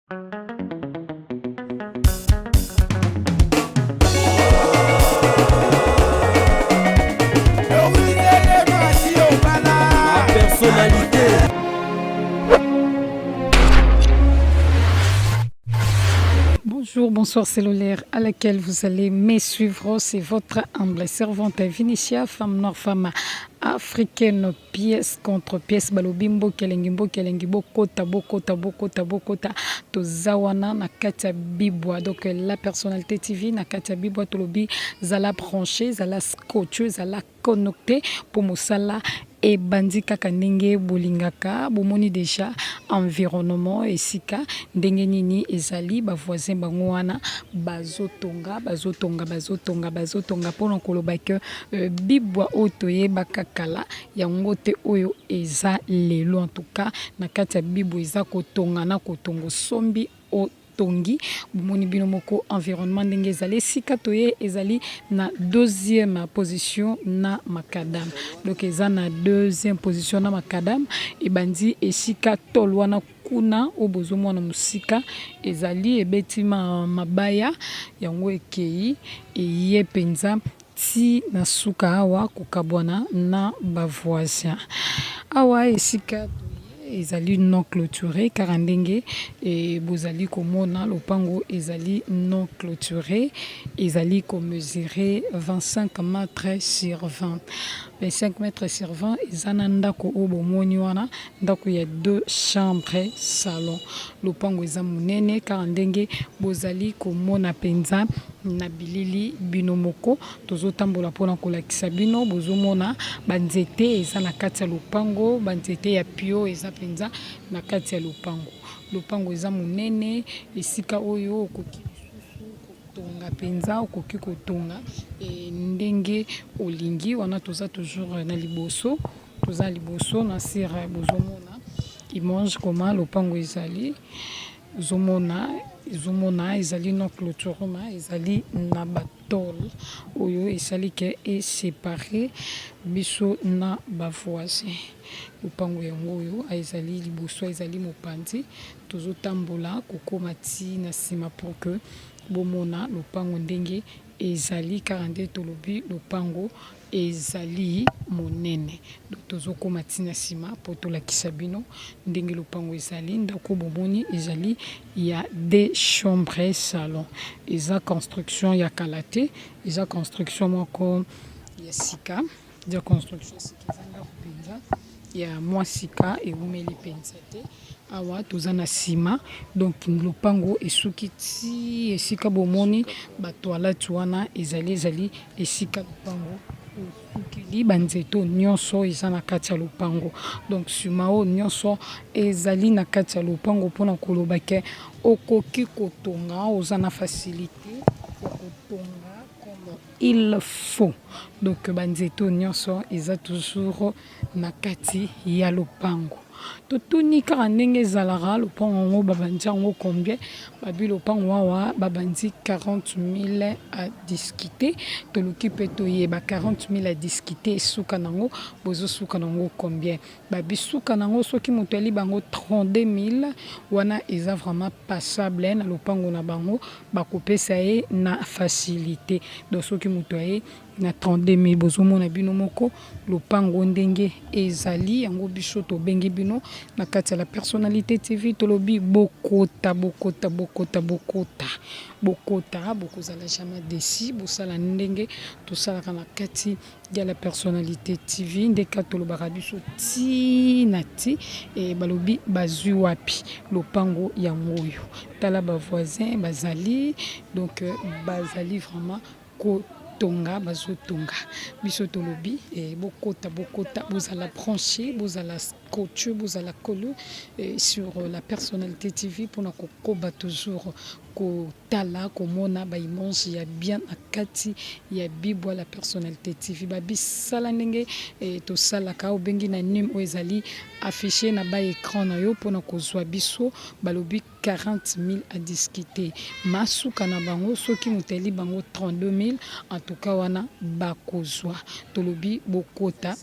Personnalité. Bonjour, bonsoir, c'est l'heure à laquelle vous allez me suivre. C'est votre humble servante Vinicia, femme noire, femme africaine, pièce contre pièce. Balobimbo, kelengimbo, kelengibo, kota, bokota, bokota, bokota. Tozawana, nakata bibwa. Donc, la personnalité TV, nakata bibwa, tolobi, zala branché, zala scotché, zala connecté pour Moussala. Et bandi kaka ndenge bolingaka bomoni déjà environnement esika ndenge nini ezali ba voisin bango wana bazotonga pona koloba ke bibwa otoye bakakala yango te oyo eza lelo en tout cas na kati ya bibwa eza kotonga na kotongo sombi o tongi bomoni bino moko environnement ndenge ezali sika toye ezali na deuxième position na makadam donc eza na deuxième position na makadam ebandi esika tolwana kuna obozomona musika ezali ebetima mabaya yango ekei eye penza ti na suka awa kokabwana na bavoisin awa esika ezali non clôturé car ndenge et bozali komona lopango ezali non clôturé ezali ko mesurer 25 mètres sur 20 25 mètres sur 20 ezana ndako obomoni wana ndako ya 2 chambres salon lopango eza munene car ndenge bozali komona penza na bilili bino moko tozotambola pona kolakisa bino bozomona banzete eza na kati ya lopango banzete ya pio eza penza na kati ya lopango eza munene esika oyo okoki kotonga penza okoki kotonga ndenge olingi wana toza toujours na liboso na sire bozomona image koma lopango ezali zomona ezali non clôturement ezali na batol oyo esali ke e séparé biso na bavoisin lopango yango oyo ezali liboso ezali mopanzi tozotambola kokoma ti na nsima pour que bomona lopango ndenge ezali 42 tolobi lopango ezali monene tozokoma ti na nsima po tolakisa bino ndenge lopango ezali ndako bomoni ezali ya 2 chambres salon eza construction ya kala te eza construction moko ya sika ya construction sika eza ndako penza ya mwa sika eumeli penza te awa toza na nsima donc lopango esuki ti esika bomoni batoilette wana ezali esika lopango esukeli banzeto nyonso eza na kati ya lopango donc nsima oyo nyonso ezali na kati ya lopango mpona koloba ke okoki kotonga oza na facilité kotonga comme il faut donc banzeto nyonso eza toujours na kati ya lopango totuni kaka ndenge ezalaka lopango yango babandi yango combien babi lopango awa babandi 40 000 à discuter toluki mpe toyeba 40 000 à discuter esuka nango bozosuka nango combien babi suka nango soki moto ali bango 32 000 wana eza vraiment passable na lopango na bango bakopesa ye na facilité donc soki moto aye na 32 000 bozomona bino moko lopango ndenge ezali yango biso tobengi bino na kati ya la personnalité TV tolobi bokota bokozala jamais déçu bosala ndenge tosalaka na kati ya la personnalité TV ndeka tolobaka biso ti na ti balobi bazwi wapi lopango yango oyo tala ba voisin bazali donc bazali vraiment tonga bazotonga biso tolobi bokota bozala branché bozala scotché bozala collé sur la personnalité TV pona kokoba toujours kotala komona ba image ya bien akati ya bibwa la personnalité TV babisala ndenge tosalaka obengi na nim ezali affiché na ba écran na yo pona kozwa biso balobi 40 000 à discuter masuka na bango soki moteli bango 32 000 en tout cas wana bakozwa tolobi bokota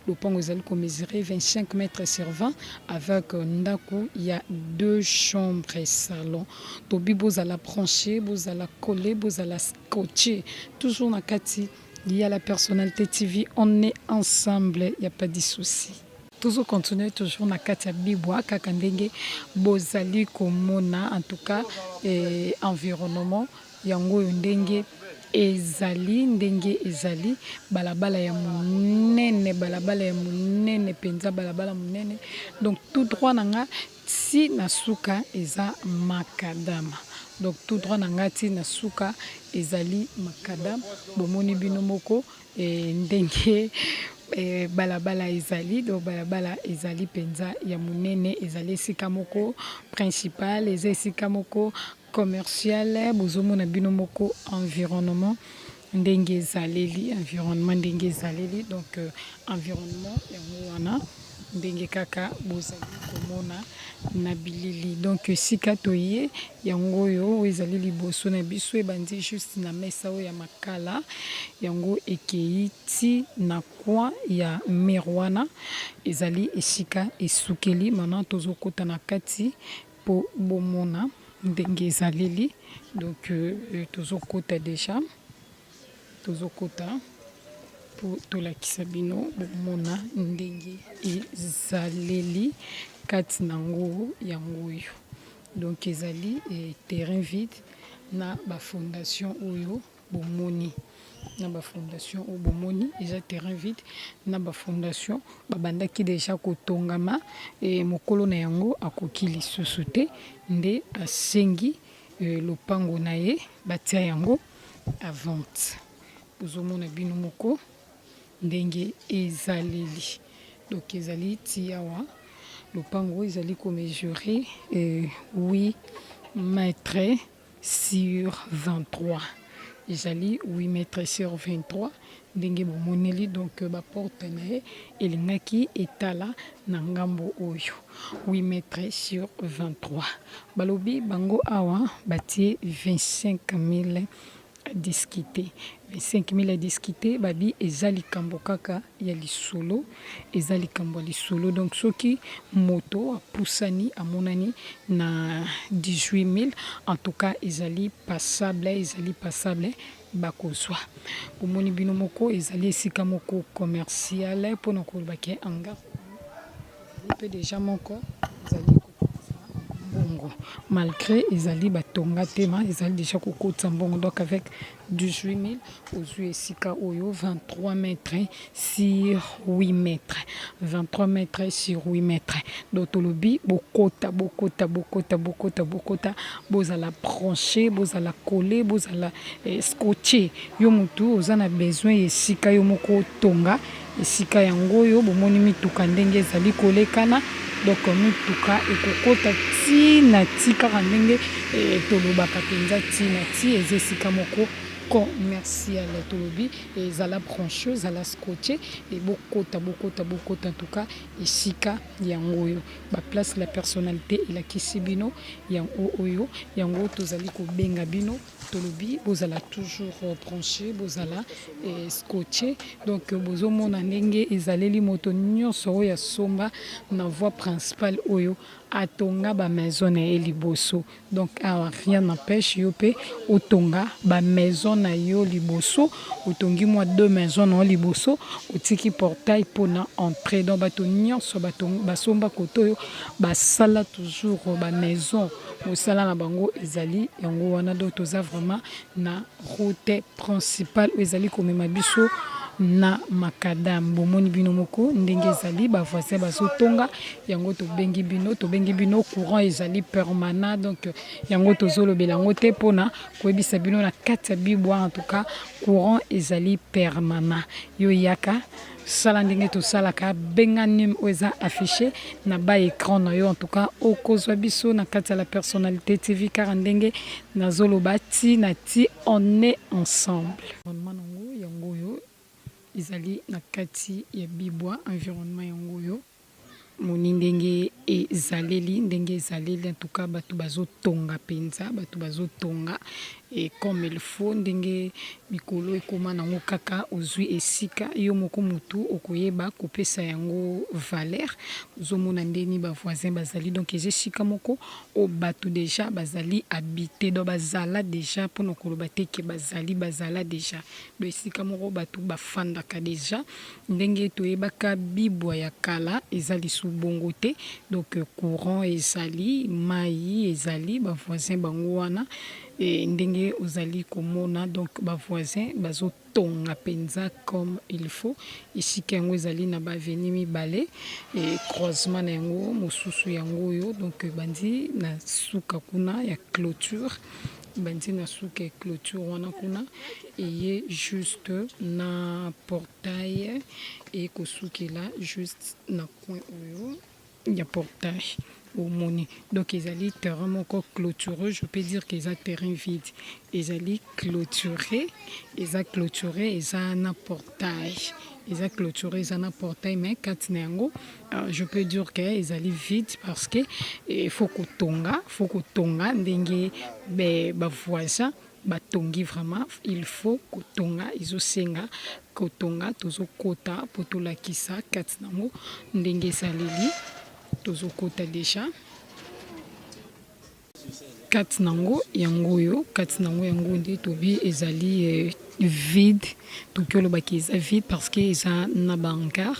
lopango ezali mesurer 25 mètres sur 20 avec ndako il y a 2 chambres et salon. Tobi bozala branché, bozala collé, bozala scotché. Toujours na kati, il y a la personnalité TV, on est ensemble, il n'y a pas de souci. Toujours continuer toujours na kati ya bibwa kaka ndenge bozali komona en tout cas environnement yango ndenge ezali balabala ya munene penza balabala munene donc tout droit nanga ti na suka eza makadama donc tout droit nanga ti na suka ezali makadam bomoni bino moko ndenge balabala ezali donc balabala ezali penza ya munene ezali esika moko principal eza esika moko commercial bozomona bino moko environnement ndenge ezaleli environnement ndenge ezaleli donc environnement yango wana ndenge kaka bozali komona na bilili donc esika toye yango oyo ezali liboso na biso ebandi juste na mesa oyo ya makala yango ekei ti na coin ya merwana ezali esika esukeli maintenant tozokota na kati po bomona ndenge ezaleli donc tozokota déjà tozokota po tolakisa bino bomona ndenge ezaleli kati nango yango oyo donc ezali terrain vide na bafondation oyo bomoni na bafondation oyo bomoni eza terrain vide na bafondation babandaki déjà kotongama mokolo na yango akoki lisusu te nde asengi lopango na ye batia yango à vente bozomona bino moko ndenge ezaleli donc ezali ti awa lopango ezali komesurer 8 mètres sur 23 ezali 8 mètres sur 23 ndenge bomoneli donc baporte na ye elingaki etala na ngambo oyo 8 mètres sur 23 balobi bango awa batie 25 000 à discuter 25 000 à discuter babi ezali kambo kaka ya lisolo ezali kambo ya lisolo donc soki moto apusani amonani na 18 000 en tout cas ezali passable bakozwa bomoni bino moko ezali esika moko commercial mpona kolobaki anga pe déjà moko ezali mbongo malgré ezali batonga tema ezali déjà kokota mbongo donc avec 18 000 ozwi esika oyo 23 mètres sur 8 mètres 23 mètres sur 8 mètres donc tolobi bokota bozala branché bozala collé bozala scotché yo mutu oza na besoin esika yo moko tonga esika yango oyo bomoni mituka ndenge ezali kolekana donc mituka ekokota tina ti kaka ndenge tolobaka mpenza tina ti eza esika moko commercial tolobi ezala branché ezala scotché et bokota en tout cas esika yango oyo baplace la personnalité elakisi bino yango oyo yango tozali kobenga bino tolobi bozala toujours branché bozala scotché donc bozomona ndenge ezaleli moto nyonso oyo asomba na voie principale oyo atonga ba maison na ye liboso donc rien n'empêche yo pe otonga ba maison na yo liboso otongi mwa 2 maisons na liboso otiki portail pona entrer donc bato nyonso basomba koto oyo basala toujours ba maison mosala na bango ezali yango wana donc toza vraiment na route principale oyo ezali komema biso na makadam bomoni bino moko ndenge ezali bavoisin bazotonga yango tobengi bino courant ezali permanent donc yango tozolobela yango te mpona koyebisa bino na kati ya bibwa en tout cas courant ezali permanent yo yaka sala ndenge tosalaka benga nime oyo eza affiché na ba écran na yo en tout cas okozwa biso na kati ya la personnalité TV kaka ndenge nazoloba ti na ti on est ensemble yango oyo ezali na kati ya bibwa environnement yango oyo moni ndenge ezaleli en tout cas bato bazotonga penza bato bazotonga et comme il faut ndenge mikolo ekoma nango kaka ozwi esika yo moko mutu okoyeba kopesa yango valeur ozomona ndeni ba voisin bazali donc esika moko o bato déjà bazali habité do bazala déjà pour koloba te ke bazala déjà do esika moko bato bafandaka déjà ndenge toyebaka bibwa ya kala ezali sous bongo te donc courant ezali mai ezali ba voisin bango wana et ndenge ozali komona donc ba voisin bazo tonga penza comme il faut ici kango ezali na ba veni mibale et croisement na yango mosusu yango yo donc bandi na suka kuna ya clôture bandi na suka ya clôture wana kuna et juste na portail et kosukela juste na coin oyo ya portail au moni donc ezali terrain moko clôtureux je peux dire que ça terrain vide ezali clôturé eza na portail eza clôturé eza na portail mais kati na yango je peux dire que ezali vide parce que faut kotonga ndenge ba voisin batongi vraiment il faut kotonga izosenga kotonga tozokota po tolakisa kati nango ndenge esaleli tozokota déjà kati nango yango nde tobi ezali vide tokiolobaki eza vide parce que eza na bankar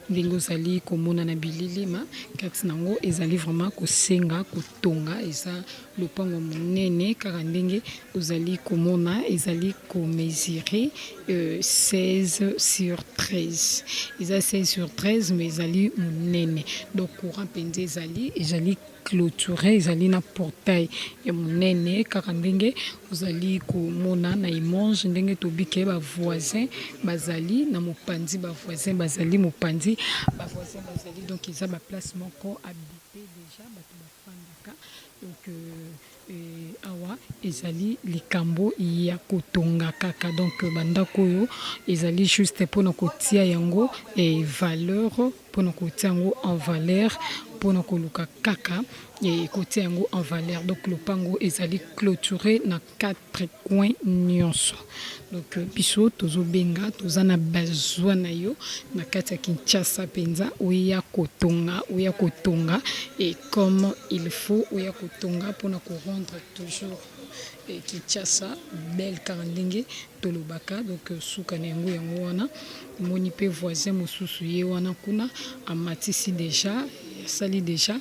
ndenge ozali komona na bililima kati nango ezali vraiment kosenga kotonga eza lopango monene kaka ndenge ozali komona ezali komesure 16 sur 13 eza 16 sur 13 mais ezali monene donc courant mpenza ezali clôturé ezali na portail ya monene kaka ndenge ozali komona na image ndenge tobike ba voisin bazali na mopanzi ba voisin bazali donc eza ba place moko habité déjà bato bafandaka donc awa ezali likambo ya kotonga kaka donc bandako oyo ezali juste mpona kotia yango valeur mpona kotia yango en valeur mpona koluka kaka kotia yango en valeur donc lopango ezali clôturé na 4 coins nyonso donc biso tozobenga toza na besoin na yo na kati ya Kinshasa penza oya kotonga et comme il faut oya kotonga mpona rendre toujours Kinshasa belle kaka ndenge tolobaka donc suka na yango wana moni pe voisin mosusu ye wana kuna amatisi déjà sali déjà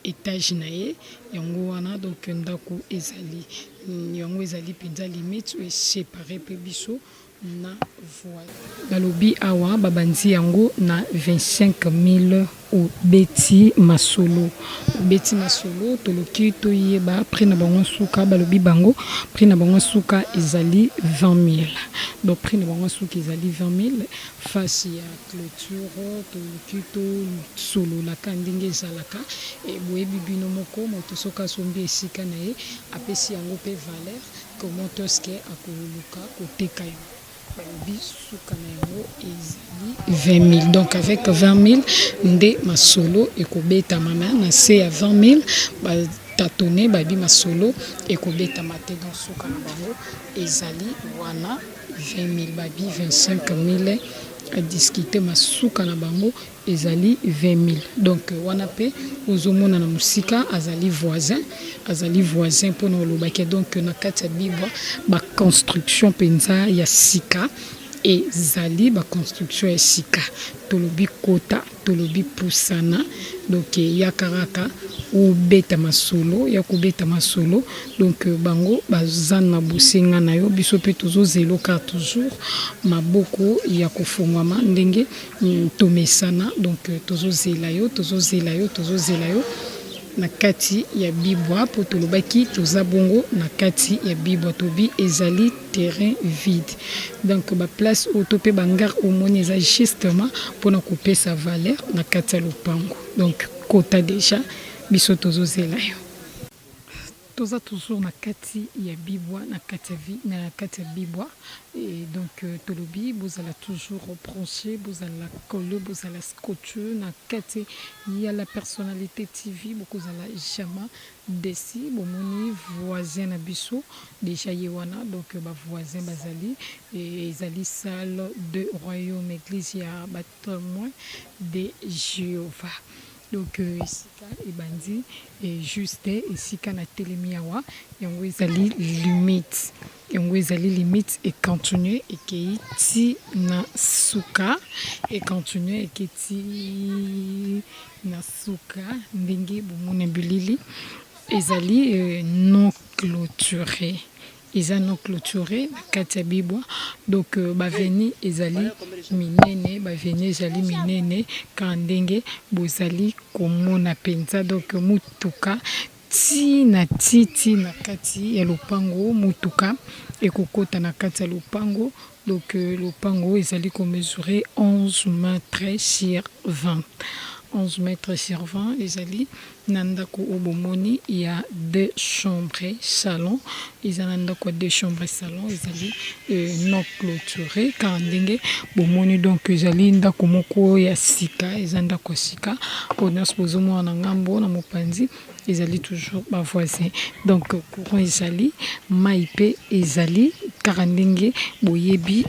étage na ye yango wana donc ndako ezali penza limite séparé pe biso na voile balobi awa babanzi yango na 25 000 au beti masolo toloki toyeba prix na bango suka balobi bango prix na bango suka ezali 20 000 donc prix na bango suka ezali 20 000 face ya clôture toloki to solo la kandinge ezalaka et boyebi bino moko moto soka sombi esika na ye apesi yango pe valeur comment est-ce que akoluka koteka yo 20 000 donc avec 20 000 nde masolo ekobeta mama na se ya 20 000 tatone babi masolo ekobeta mate dans suka na bango ezali wana 20 000 babi 25 000 à discuter masuka na bango ezali 20 000 donc wana pe ozomona na musika azali voisin pona olobaki donc na kati ya bibwa ba construction penza ya sika ezali ba construction ya sika tolobi kota tolobi pusana donc ya karaka obeta masolo ya kobeta masolo donc bango bazana bosenga na yo biso pe tozozelo ka toujours maboko ya kofungwama ndenge tomesana donc tozozela yo na kati ya bibwa po tolobaki toza bongo na kati ya bibwa tobi ezali terrain vide donc ba place auto pe bangar omoni eza justement pona kopesa valeur na kati ya lopango donc kota déjà biso tozozela yo toza toujours na kati ya bibwa na kati ya bibwa et donc tolobi bozala toujours branché bozala collé bozala scotché na kati ya la personnalité TV bokozala jamais desi bomoni voisin na biso déjà yewana donc ba voisin bazali et ezali salle de royaume église ya témoin de Jéhovah. Donc esika ebandi et juste esika na telemi awa yango ezali limite et continuer ekei ti na suka et continuer ekei ti na suka ndenge bomona bilili ezali non clôturé. Ils non clôturé kati ya bibwa donc baveni ezali minene ka ndenge bozali komona penza donc mutuka na kati ya lupango mutuka ekokota na kati ya lupango donc lupango ezali komesurer 11 mètres sur 20. 11 mètres sur 20 ezali na ndako obomoni il y a 2 chambres salon ezali ndako 2 chambres salon ezali non clôturé ka ndenge bomoni donc ezali ndako moko ya sika ezali ndako sika pona spozomo na ngambo na mopanzi ezali toujours ba voisin donc courant ezali maipe ezali kaka ndenge boyebi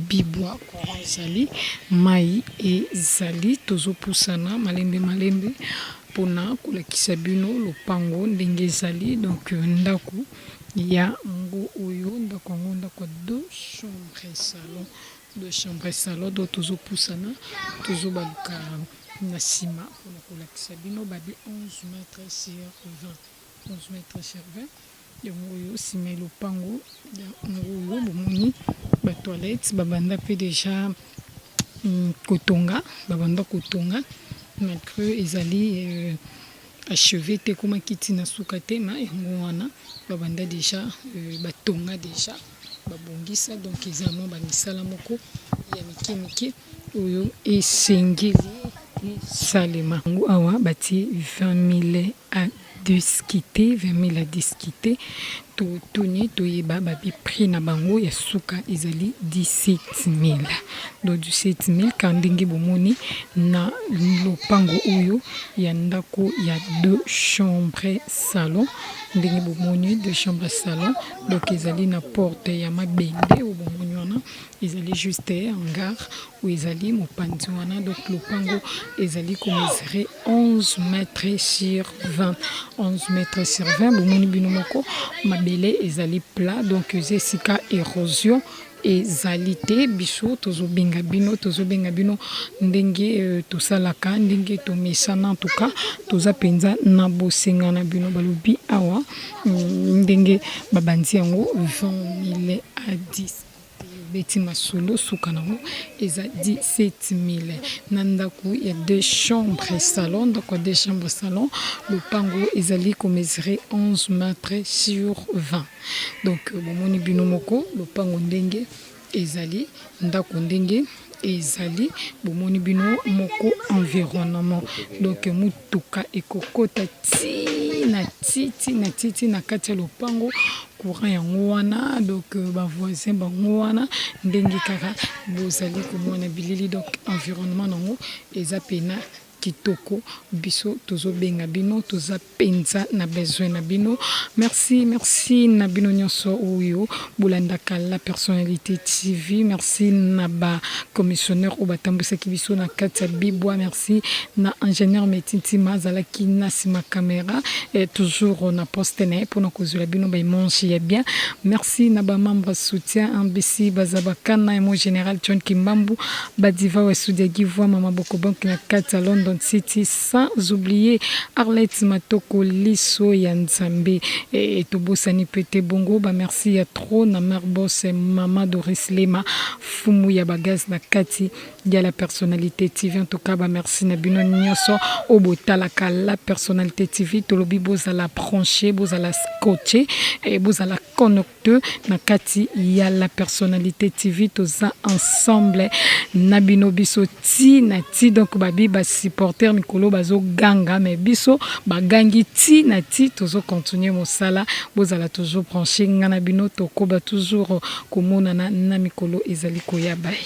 bibwa courant ezali mai ezali tozopusana malembe pona kolakisa bino lopango ndenge ezali donc ndako ya ngo oyo ndako 2 chambres salon do tozopusana tozobaluka na sima pona kolakisa bino babi 11 mètres sur 20 11 mètres sur 20 yango oyo sima lopango yango oyo bomoni ba toilette babanda pe déjà kotonga malgré ezali achevé te koma kiti na suka te ma yango wana babanda déjà batonga déjà babongisa donc ezamo banisala moko ya mike oyo esengeli salema yango awa bati 20 000 à discuter 20 000 à discuter toni toyeba babi prix na bango ya suka ezali 17 000 donc 17 000 ka ndenge bomoni na lopango oyo ya ndako ya 2 chambres salon ndenge bomoni 2 chambres salon donc ezali na porte ya mabende bomoni wana ezali juste en gare où ezali mopanzi wana donc lopango ezali komesurer 11 mètres sur 20 11 mètres sur 20 bomoni bino moko mabele ezali plat donc esika érosion ezali te biso tozobenga bino ndenge tosalaka ndenge tomesana en tout cas toza penza na bosenga na bino balobi awa ndenge babandi yango 20 000 à 10 beti masolo suka nango eza 17 000 na ndako ya 2 chambres salon donc 2 chambres salon lopango ezali komesurer 11 mètres sur 20 donc bomoni bino moko lopango ndenge ezali ndako ndenge ezali bomoni bino moko environnement donc mutuka ekokota na kati ya lopango courant yango wana donc ba voisin bango wana ndenge kaka bozali komona bilili donc environnement nango eza pena kitoko biso tozobenga bino toza penza na besoin na bino merci na bino nyonso oyo bolandaka la personnalité TV merci na ba commissionnaire o batambusaki biso na kati ya bibwa merci na ingénieur Metiti mazalaki na sima caméra et toujours na poste na pour na kozula bino ba image ya bien merci na ba membre soutien ambisi bazabakana mo général John Kimbambu badiva wa Sudiagi voix mama boko bank na kati ya London City sans oublier Arlette Matoko Liso ya Nzambe et tobosani pete bongo ba merci ya trop na mère boss mama Doris Lema fumu ya bagaz na kati ya la personnalité TV en tout cas ba merci na bino nyonso obotalaka la personnalité TV tolobi bozala branché bozala scotché et bozala 2 na kati ya la personnalité TV toza ensemble na bino biso ti na ti donc babi ba supporter mikolo bazo ganga mais biso bagangi ti na ti tozo continuer mosala bozala toujours branché ngana bino tokoba toujours komona na mikolo ezali koya bai.